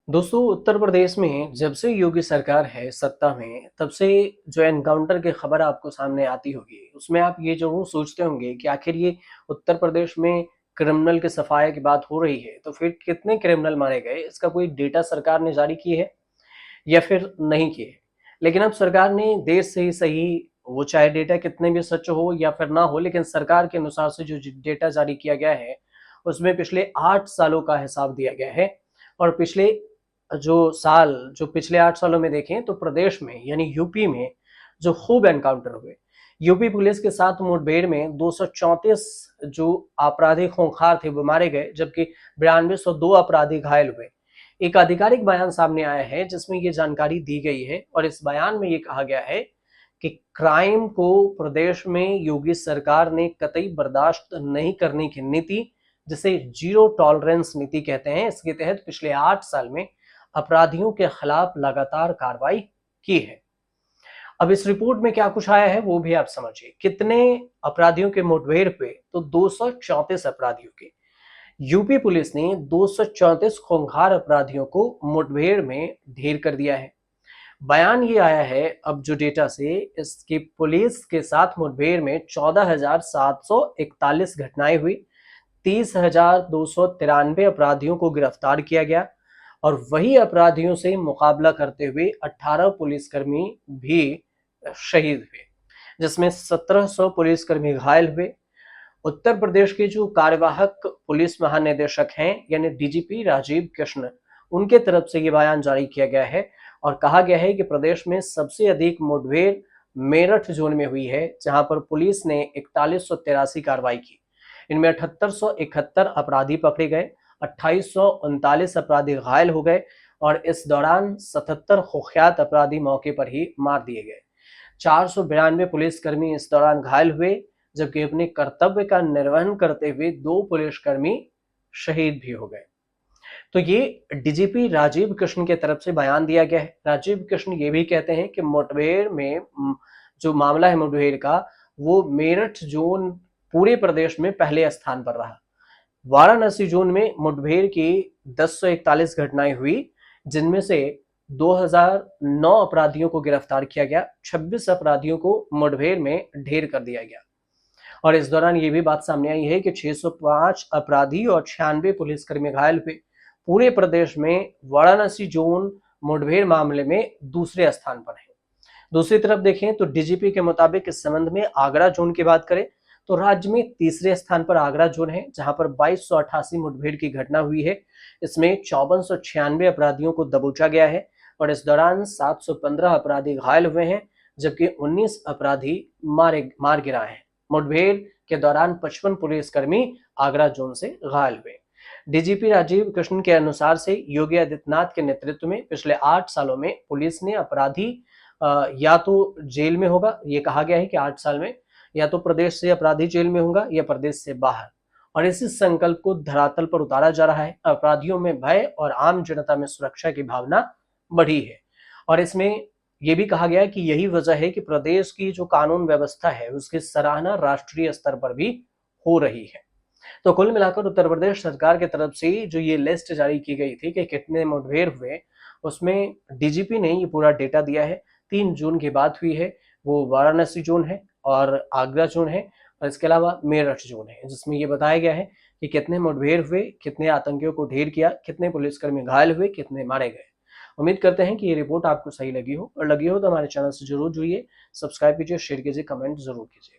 दोस्तों, उत्तर प्रदेश में जब से योगी सरकार है सत्ता में, तब से जो एनकाउंटर की खबर आपको सामने आती होगी, उसमें आप ये ज़रूर सोचते होंगे कि आखिर ये उत्तर प्रदेश में क्रिमिनल की सफाई की बात हो रही है, तो फिर कितने क्रिमिनल मारे गए? इसका कोई डेटा सरकार ने जारी की है या फिर नहीं की है? लेकिन अब सरकार ने देश से ही सही, वो चाहे डेटा कितने भी सच हो या फिर ना हो, लेकिन सरकार के अनुसार से जो डेटा जारी किया गया है, उसमें पिछले 8 सालों का हिसाब दिया गया है। और पिछले जो पिछले 8 सालों में देखें तो प्रदेश में यानी यूपी में जो खूब एनकाउंटर हुए, यूपी पुलिस के साथ मुठभेड़ में 234 जो आपराधी खूंखार थे वो मारे गए, जबकि 9202 अपराधी घायल हुए। एक आधिकारिक बयान सामने आया है जिसमें ये जानकारी दी गई है और इस बयान में ये कहा गया है कि क्राइम को प्रदेश में योगी सरकार ने कतई बर्दाश्त नहीं करने की नीति, जिसे जीरो टॉलरेंस नीति कहते हैं, इसके तहत पिछले 8 साल में अपराधियों के खिलाफ लगातार कार्रवाई की है। अब इस रिपोर्ट में क्या कुछ आया है वो भी आप समझिए। कितने अपराधियों के मुठभेड़ पे? तो 234 अपराधियों के। यूपी पुलिस ने 234 खूंखार अपराधियों को मुठभेड़ में ढेर कर दिया है। बयान ये आया है अब जो डेटा से, इसकी पुलिस के साथ मुठभेड़ में 14,741 घटनाएं हुई, 30,293 अपराधियों को गिरफ्तार किया गया और वही अपराधियों से मुकाबला करते हुए 18 पुलिसकर्मी भी शहीद हुए, जिसमें 1700 पुलिसकर्मी घायल हुए। उत्तर प्रदेश के जो कार्यवाहक पुलिस महानिदेशक हैं यानी डीजीपी राजीव कृष्ण, उनके तरफ से ये बयान जारी किया गया है और कहा गया है कि प्रदेश में सबसे अधिक मुठभेड़ मेरठ जोन में हुई है, जहां पर पुलिस ने 4183 कार्रवाई की। इनमें 7871 अपराधी पकड़े गए, 2839 अपराधी घायल हो गए और इस दौरान 77 कुख्यात अपराधी मौके पर ही मार दिए गए। 492 पुलिसकर्मी इस दौरान घायल हुए, जबकि अपने कर्तव्य का निर्वहन करते हुए 2 पुलिसकर्मी शहीद भी हो गए। तो ये डीजीपी राजीव कृष्ण के तरफ से बयान दिया गया है। राजीव कृष्ण ये भी कहते हैं कि मुठभेड़ में जो मामला है मुठभेड़ का, वो मेरठ जोन पूरे प्रदेश में पहले स्थान पर रहा। वाराणसी जोन में मुठभेड़ की 1041 घटनाएं हुई, जिनमें से 2009 अपराधियों को गिरफ्तार किया गया, 26 अपराधियों को मुठभेड़ में ढेर कर दिया गया। और इस दौरान ये भी बात सामने आई है कि 605 अपराधी और 96 पुलिसकर्मी घायल हुए। पूरे प्रदेश में वाराणसी जोन मुठभेड़ मामले में दूसरे स्थान पर है। दूसरी तरफ देखें तो डीजीपी के मुताबिक इस संबंध में आगरा जोन की बात करें तो राज्य में तीसरे स्थान पर आगरा जोन है, जहां पर 2288 मुठभेड़ की घटना हुई है। इसमें 5496 अपराधियों को दबोचा गया है और इस दौरान 715 अपराधी घायल हुए हैं, जबकि 19 अपराधी मार गिराए हैं। मुठभेड़ के दौरान 55 पुलिसकर्मी आगरा जोन से घायल हुए। डीजीपी राजीव कृष्ण के अनुसार से योगी आदित्यनाथ के नेतृत्व में पिछले 8 सालों में पुलिस ने अपराधी या तो जेल में होगा, ये कहा गया है कि 8 साल में या तो प्रदेश से अपराधी जेल में होगा या प्रदेश से बाहर, और इसी संकल्प को धरातल पर उतारा जा रहा है। अपराधियों में भय और आम जनता में सुरक्षा की भावना बढ़ी है और इसमें यह भी कहा गया है कि यही वजह है कि प्रदेश की जो कानून व्यवस्था है उसकी सराहना राष्ट्रीय स्तर पर भी हो रही है। तो कुल मिलाकर उत्तर प्रदेश सरकार की तरफ से जो ये लिस्ट जारी की गई थी कि कितने मुठभेड़ हुए, उसमें डीजीपी ने ये पूरा डेटा दिया है। 3 जून की बात हुई है, वो वाराणसी जोन है और आगरा जोन है और इसके अलावा मेरठ जोन है, जिसमें ये बताया गया है कि कितने मुठभेड़ हुए, कितने आतंकियों को ढेर किया, कितने पुलिसकर्मी घायल हुए, कितने मारे गए। उम्मीद करते हैं कि ये रिपोर्ट आपको सही लगी हो, और लगी हो तो हमारे चैनल से जरूर जुड़िए, सब्सक्राइब कीजिए, शेयर कीजिए, कमेंट जरूर कीजिए।